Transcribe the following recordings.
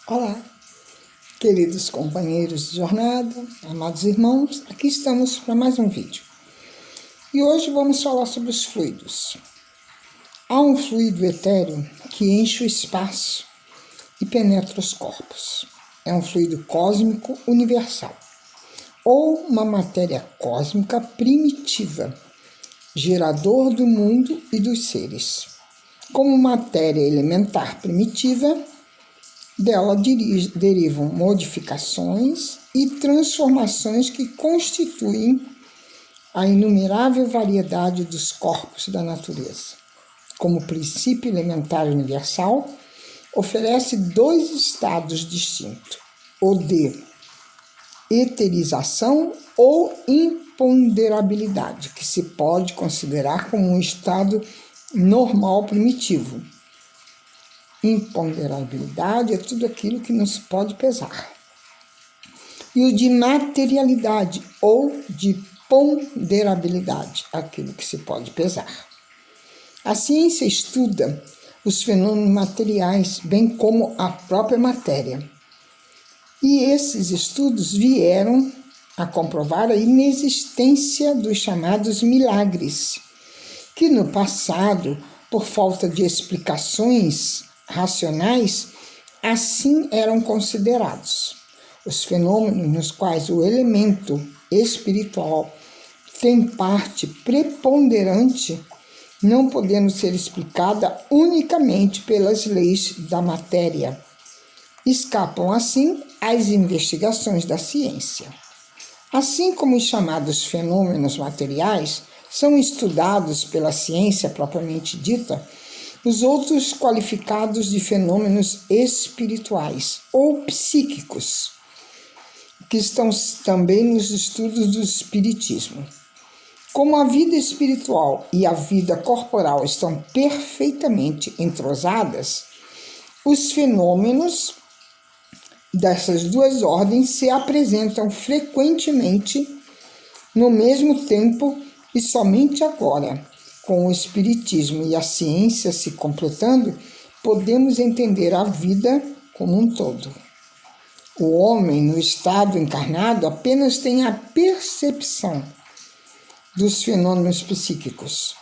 Olá, queridos companheiros de jornada, amados irmãos, aqui estamos para mais um vídeo. E hoje vamos falar sobre os fluidos. Há um fluido etéreo que enche o espaço e penetra os corpos. É um fluido cósmico universal, ou uma matéria cósmica primitiva, gerador do mundo e dos seres. Como matéria elementar primitiva, dela derivam modificações e transformações que constituem a inumerável variedade dos corpos da natureza. Como princípio elementar universal, oferece dois estados distintos: o de eterização ou imponderabilidade, que se pode considerar como um estado normal primitivo. Imponderabilidade é tudo aquilo que não se pode pesar. E o de materialidade ou de ponderabilidade, aquilo que se pode pesar. A ciência estuda os fenômenos materiais, bem como a própria matéria. E esses estudos vieram a comprovar a inexistência dos chamados milagres, que no passado, por falta de explicações racionais, assim eram considerados. Os fenômenos nos quais o elemento espiritual tem parte preponderante, não podendo ser explicada unicamente pelas leis da matéria, escapam assim às investigações da ciência. Assim como os chamados fenômenos materiais são estudados pela ciência propriamente dita, os outros qualificados de fenômenos espirituais ou psíquicos, que estão também nos estudos do espiritismo. Como a vida espiritual e a vida corporal estão perfeitamente entrosadas, os fenômenos dessas duas ordens se apresentam frequentemente no mesmo tempo e somente agora, com o espiritismo e a ciência se completando, podemos entender a vida como um todo. O homem, no estado encarnado, apenas tem a percepção dos fenômenos psíquicos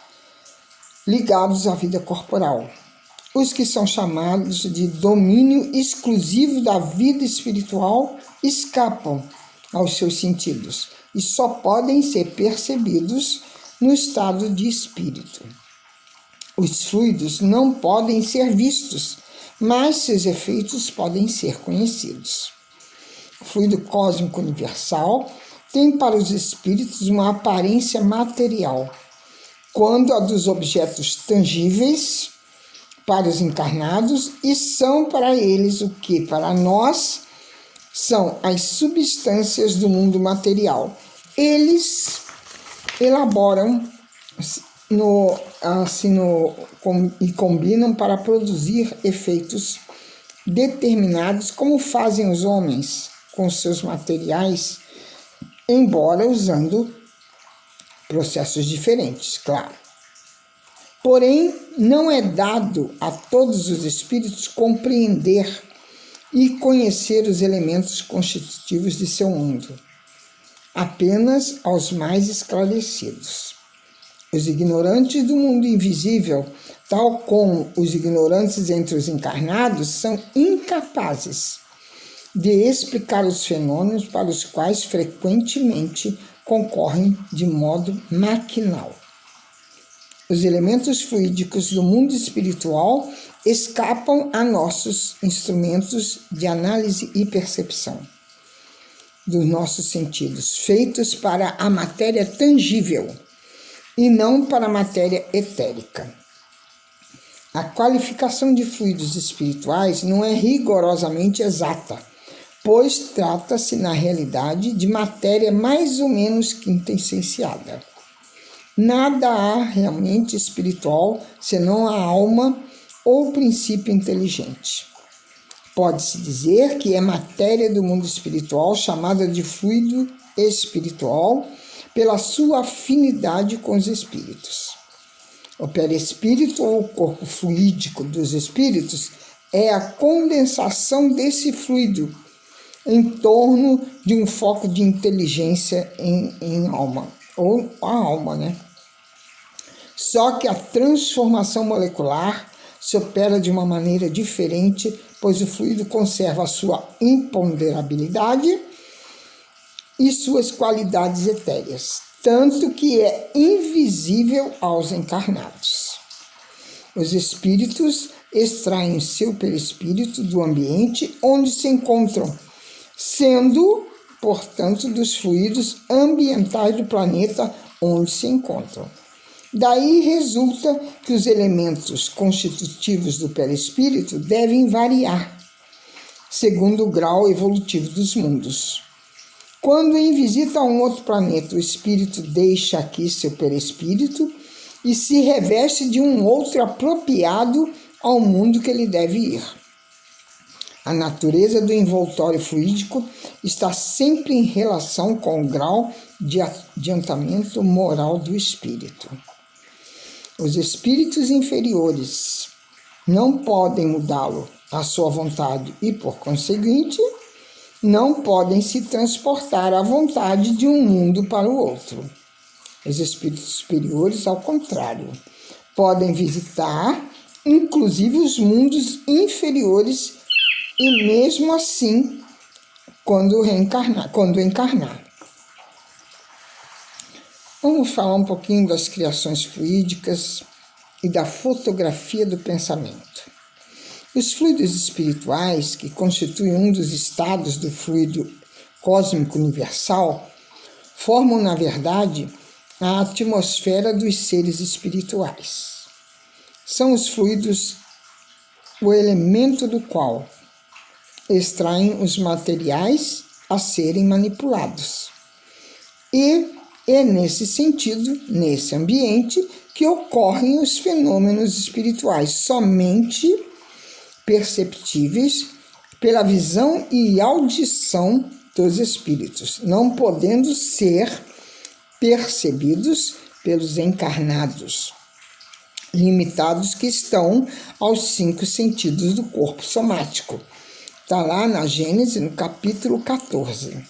ligados à vida corporal, os que são chamados de domínio exclusivo da vida espiritual escapam aos seus sentidos e só podem ser percebidos no estado de espírito. Os fluidos não podem ser vistos, mas seus efeitos podem ser conhecidos. O fluido cósmico universal tem para os espíritos uma aparência material, quando a dos objetos tangíveis para os encarnados, e são para eles o que para nós são as substâncias do mundo material. Eles elaboram e combinam para produzir efeitos determinados, como fazem os homens com seus materiais, embora usando processos diferentes, claro. Porém, não é dado a todos os espíritos compreender e conhecer os elementos constitutivos de seu mundo, apenas aos mais esclarecidos. Os ignorantes do mundo invisível, tal como os ignorantes entre os encarnados, são incapazes de explicar os fenômenos para os quais frequentemente concorrem de modo maquinal. Os elementos fluídicos do mundo espiritual escapam a nossos instrumentos de análise e percepção dos nossos sentidos, feitos para a matéria tangível e não para a matéria etérica. A qualificação de fluidos espirituais não é rigorosamente exata, pois trata-se, na realidade, de matéria mais ou menos quintessenciada. Nada há realmente espiritual senão a alma ou o princípio inteligente. Pode-se dizer que é matéria do mundo espiritual chamada de fluido espiritual pela sua afinidade com os espíritos. O perispírito ou corpo fluídico dos espíritos é a condensação desse fluido em torno de um foco de inteligência em alma, ou a alma, né? Só que a transformação molecular se opera de uma maneira diferente, pois o fluido conserva a sua imponderabilidade e suas qualidades etéreas, tanto que é invisível aos encarnados. Os espíritos extraem seu perispírito do ambiente onde se encontram, sendo, portanto, dos fluidos ambientais do planeta onde se encontram. Daí resulta que os elementos constitutivos do perispírito devem variar, segundo o grau evolutivo dos mundos. Quando em visita a um outro planeta, o espírito deixa aqui seu perispírito e se reveste de um outro apropriado ao mundo que ele deve ir. A natureza do envoltório fluídico está sempre em relação com o grau de adiantamento moral do espírito. Os espíritos inferiores não podem mudá-lo à sua vontade e, por conseguinte, não podem se transportar à vontade de um mundo para o outro. Os espíritos superiores, ao contrário, podem visitar, inclusive, os mundos inferiores e, mesmo assim, quando encarnar. Vamos falar um pouquinho das criações fluídicas e da fotografia do pensamento. Os fluidos espirituais, que constituem um dos estados do fluido cósmico universal, formam, na verdade, a atmosfera dos seres espirituais. São os fluidos o elemento do qual extraem os materiais a serem manipulados. E é nesse sentido, nesse ambiente, que ocorrem os fenômenos espirituais, somente perceptíveis pela visão e audição dos espíritos, não podendo ser percebidos pelos encarnados, limitados que estão aos 5 sentidos do corpo somático. Está lá na Gênesis, no capítulo 14.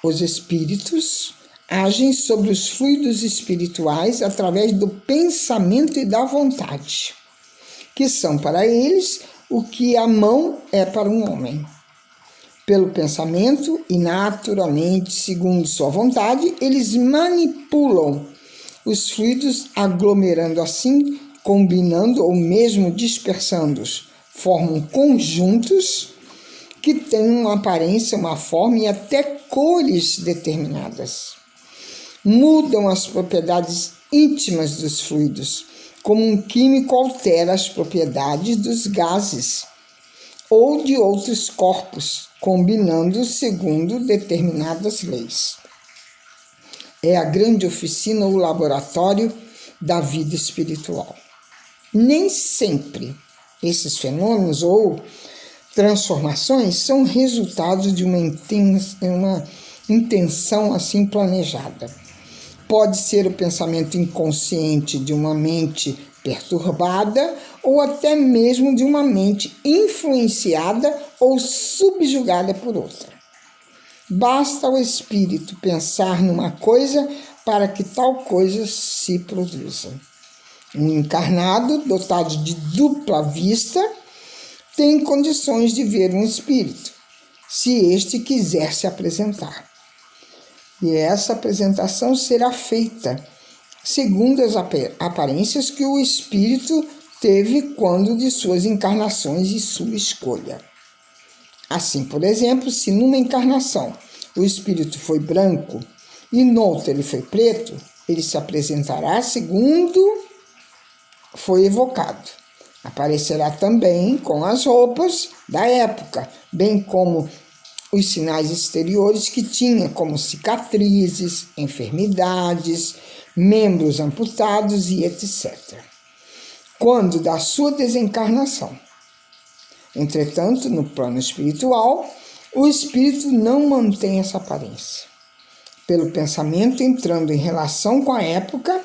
Os espíritos agem sobre os fluidos espirituais através do pensamento e da vontade, que são para eles o que a mão é para um homem. Pelo pensamento e naturalmente, segundo sua vontade, eles manipulam os fluidos, aglomerando assim, combinando ou mesmo dispersando-os. Formam conjuntos que têm uma aparência, uma forma e até cores determinadas. Mudam as propriedades íntimas dos fluidos, como um químico altera as propriedades dos gases ou de outros corpos, combinando segundo determinadas leis. É a grande oficina ou laboratório da vida espiritual. Nem sempre esses fenômenos ou transformações são resultados de uma intenção assim planejada. Pode ser o pensamento inconsciente de uma mente perturbada ou até mesmo de uma mente influenciada ou subjugada por outra. Basta o espírito pensar numa coisa para que tal coisa se produza. Um encarnado, dotado de dupla vista, tem condições de ver um espírito, se este quiser se apresentar. E essa apresentação será feita segundo as aparências que o espírito teve quando de suas encarnações e sua escolha. Assim, por exemplo, se numa encarnação o espírito foi branco e noutra ele foi preto, ele se apresentará segundo foi evocado. Aparecerá também com as roupas da época, bem como os sinais exteriores que tinha, como cicatrizes, enfermidades, membros amputados e etc. Quando da sua desencarnação. Entretanto, no plano espiritual, o espírito não mantém essa aparência. Pelo pensamento entrando em relação com a época,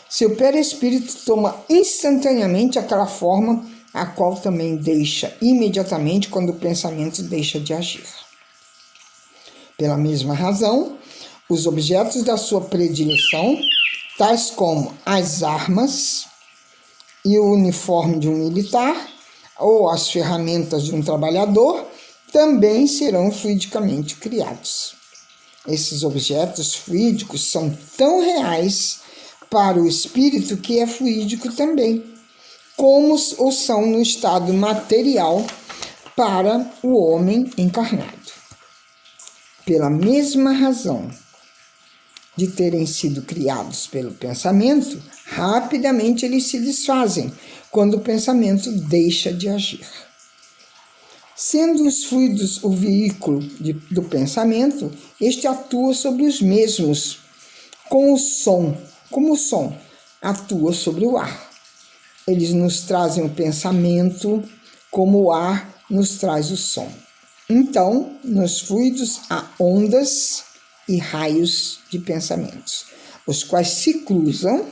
seu perispírito toma instantaneamente aquela forma a qual também deixa imediatamente quando o pensamento deixa de agir. Pela mesma razão, os objetos da sua predileção, tais como as armas e o uniforme de um militar, ou as ferramentas de um trabalhador, também serão fluidicamente criados. Esses objetos fluídicos são tão reais para o espírito que é fluídico também, como o são no estado material para o homem encarnado. Pela mesma razão de terem sido criados pelo pensamento, rapidamente eles se desfazem quando o pensamento deixa de agir. Sendo os fluidos o veículo do pensamento, este atua sobre os mesmos, como o som atua sobre o ar. Eles nos trazem o pensamento, como o ar nos traz o som. Então, nos fluidos há ondas e raios de pensamentos, os quais se cruzam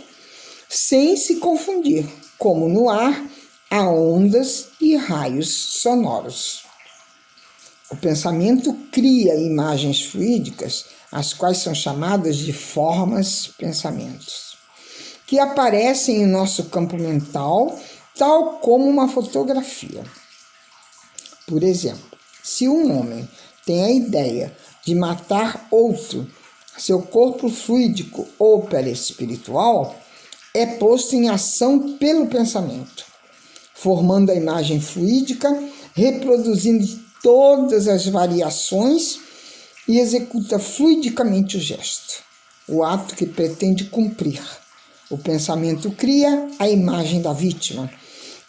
sem se confundir, como no ar há ondas e raios sonoros. O pensamento cria imagens fluídicas, as quais são chamadas de formas-pensamentos, que aparecem em nosso campo mental, tal como uma fotografia. Por exemplo, se um homem tem a ideia de matar outro, seu corpo fluídico ou perispiritual é posto em ação pelo pensamento, formando a imagem fluídica, reproduzindo todas as variações e executa fluidicamente o gesto, o ato que pretende cumprir. O pensamento cria a imagem da vítima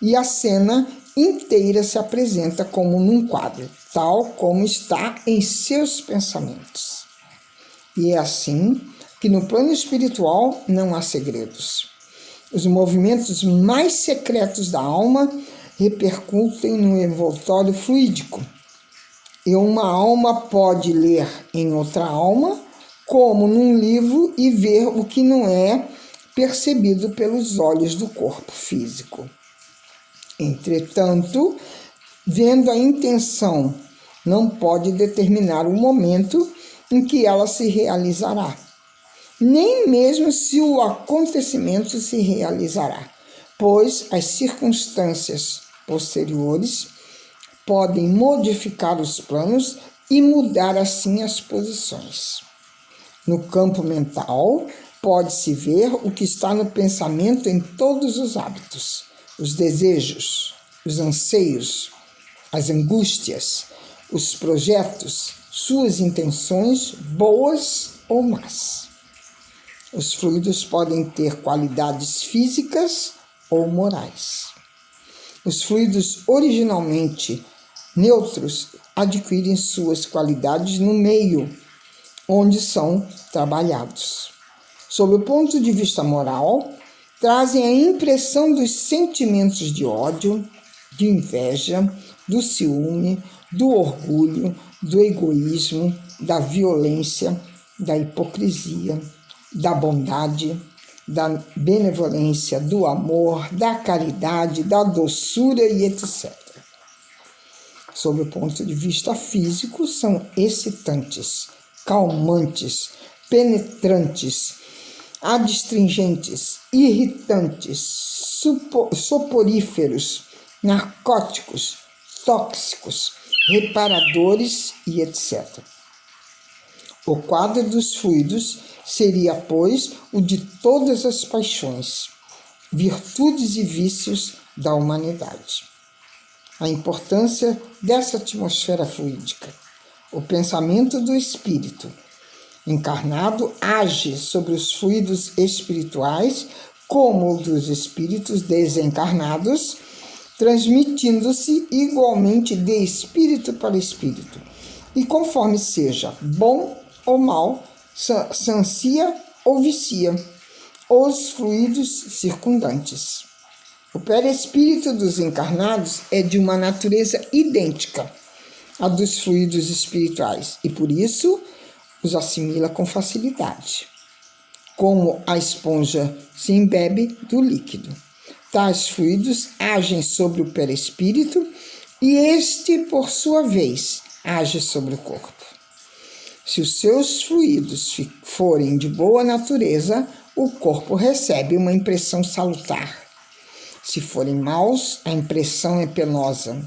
e a cena inteira se apresenta como num quadro, tal como está em seus pensamentos. E é assim que no plano espiritual não há segredos. Os movimentos mais secretos da alma repercutem no envoltório fluídico. E uma alma pode ler em outra alma, como num livro, e ver o que não é percebido pelos olhos do corpo físico. Entretanto, vendo a intenção, não pode determinar o momento em que ela se realizará, nem mesmo se o acontecimento se realizará, pois as circunstâncias posteriores podem modificar os planos e mudar assim as posições. No campo mental, pode-se ver o que está no pensamento em todos os hábitos, os desejos, os anseios, as angústias, os projetos, suas intenções, boas ou más. Os fluidos podem ter qualidades físicas ou morais. Os fluidos originalmente neutros adquirem suas qualidades no meio onde são trabalhados. Sob o ponto de vista moral, trazem a impressão dos sentimentos de ódio, de inveja, do ciúme, do orgulho, do egoísmo, da violência, da hipocrisia, da bondade, da benevolência, do amor, da caridade, da doçura e etc. Sob o ponto de vista físico, são excitantes, calmantes, penetrantes, adstringentes, irritantes, soporíferos, narcóticos, tóxicos, reparadores e etc. O quadro dos fluidos seria, pois, o de todas as paixões, virtudes e vícios da humanidade. A importância dessa atmosfera fluídica. O pensamento do espírito encarnado age sobre os fluidos espirituais como o dos espíritos desencarnados, transmitindo-se igualmente de espírito para espírito, e conforme seja bom ou mal, sacia ou vicia os fluidos circundantes. O perispírito dos encarnados é de uma natureza idêntica à dos fluidos espirituais e, por isso, os assimila com facilidade, como a esponja se embebe do líquido. Tais fluidos agem sobre o perispírito e este, por sua vez, age sobre o corpo. Se os seus fluidos forem de boa natureza, o corpo recebe uma impressão salutar. Se forem maus, a impressão é penosa.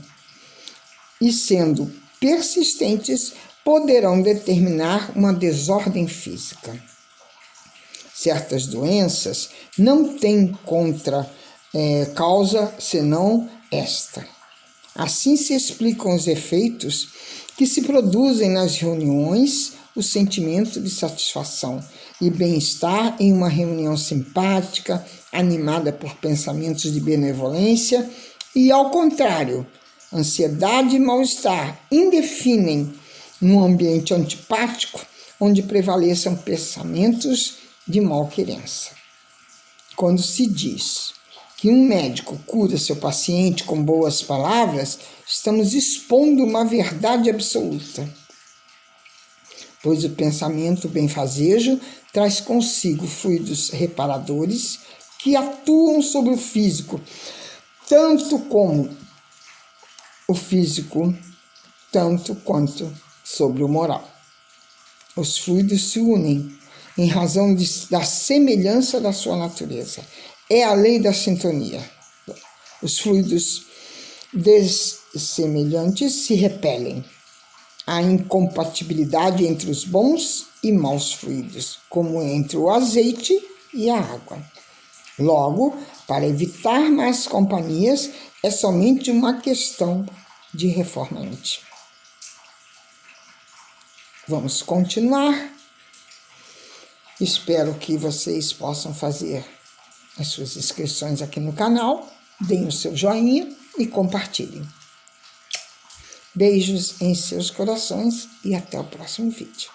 E sendo persistentes, poderão determinar uma desordem física. Certas doenças não têm causa senão esta. Assim se explicam os efeitos que se produzem nas reuniões, o sentimento de satisfação e bem-estar em uma reunião simpática, animada por pensamentos de benevolência, e, ao contrário, ansiedade e mal-estar indefinem num ambiente antipático, onde prevaleçam pensamentos de malquerença. Quando se diz que um médico cura seu paciente com boas palavras, estamos expondo uma verdade absoluta, pois o pensamento benfazejo traz consigo fluidos reparadores que atuam sobre o físico, tanto quanto sobre o moral. Os fluidos se unem em razão da semelhança da sua natureza. É a lei da sintonia. Os fluidos dessemelhantes se repelem. Há incompatibilidade entre os bons e maus fluidos, como entre o azeite e a água. Logo, para evitar más companhias, é somente uma questão de reforma íntima. Vamos continuar. Espero que vocês possam fazer as suas inscrições aqui no canal, deem o seu joinha e compartilhem. Beijos em seus corações e até o próximo vídeo.